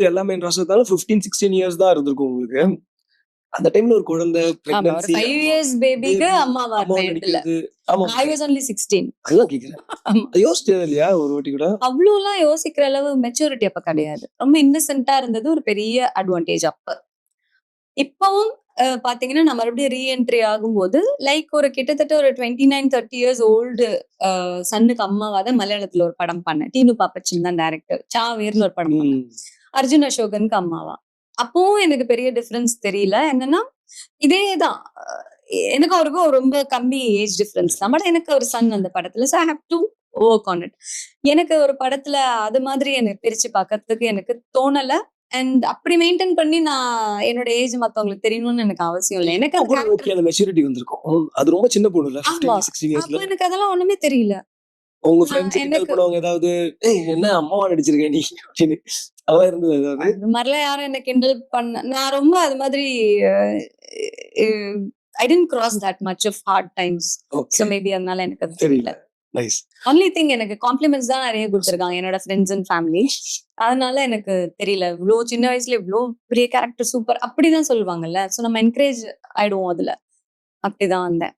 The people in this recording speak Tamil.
எல்லாமே இன்ட்ரெஸ்ட் இருந்தாலும் 15-16 இயர்ஸ் தான் இருந்திருக்கும் உங்களுக்கு. அந்த டைம்ல ஒரு குழந்தை, ஆமா, ஒரு பிரெக்னன்சி, 5 இயர்ஸ் பேபிக்கு பேபி, அம்மாவா அம்மாவா இருப்பேன் இதுல. நடிக்கிறது. ஆமா. I was only 16. அதுதான் கேட்கிறேன். ஆமா. யோசிச்சது இல்லையா ஒரு வாட்டி கூட? அவ்வளோலாம் யோசிக்கிற அளவு மெச்சூரிட்டி அப்ப கிடையாது. ரொம்ப இன்னசென்ட்டா இருந்தது ஒரு பெரிய அட்வான்டேஜ் அப்ப. இப்பவும் பாத்தீங்கன்னா, நான் மறுபடியும் ரீஎன்ட்ரி ஆகும்போது, லைக் ஒரு கிட்டத்தட்ட ஒரு 29, 30 இயர்ஸ் ஓல்டு சன்னுக்கு அம்மாவா தான் மலையாளத்துல ஒரு படம் பண்ணேன். டீனு பாப்பச்சின் தான் டைரக்டர். சாவேர்னு ஒரு படம் பண்ணேன். அர்ஜுன் அசோகனுக்கு அம்மாவா. அப்பவும் எனக்கு பெரிய டிஃபரன்ஸ் தெரியல. என்னன்னா, இதேதான். எனக்கும் அவருக்கும் ரொம்ப கம்மி ஏஜ் டிஃபரன்ஸ் தான். பட் எனக்கு ஒரு சன் அந்த படத்துல. So I have to work on it. எனக்கு ஒரு படத்துல அது மாதிரி எனக்கு பிரிச்சு பார்க்கறதுக்கு எனக்கு தோணல. அண்ட் அப்படி மெயின்டைன் பண்ணி நான் என்னோட ஏஜ் மத்தவங்களுக்கு தெரியணும்னு எனக்கு அவசியம் இல்ல. எனக்கு அப்ப கூட ஓகே அந்த மெச்சூரிட்டி வந்திருக்கும். அது ரொம்ப சின்ன பொண்ணுல ஆமா. 15, 16 இயர்ஸ்ல. அப்ப எனக்கு அதெல்லாம் ஒண்ணுமே தெரியல. உங்க ஃப்ரெண்ட்ஸ் கிண்டல் எனக்கு பண்ணுவாங்க ஏதாவது, "ஏய் என்ன அம்மாவா நடிச்சிருக்க நீ?" அப்படின்னு. அதெல்லாம் இருந்தது ஏதாவது? அது மாதிரிலாம் யாரும் என்ன கிண்டல் பண்ண நான் ரொம்ப அது மாதிரி I didn't cross that much of hard times. So okay. Maybe அதனால எனக்கு அது தெரியல. தெரியல. நைஸ். ஒன்லி திங் எனக்கு காம்ப்ளிமெண்ட்ஸ் தான் நிறைய கொடுத்துருக்காங்க என்னோட ஃப்ரெண்ட்ஸ் அண்ட் ஃபேமிலி. அதனால எனக்கு தெரியல. இவ்ளோ சின்ன வயசுல இவ்ளோ பெரிய கேரக்டர் சூப்பர் அப்படிதான் சொல்லுவாங்கல்ல. ஸோ நம்ம என்கரேஜ் ஆயிடுவோம் அதுல. அப்படிதான் வந்தேன்.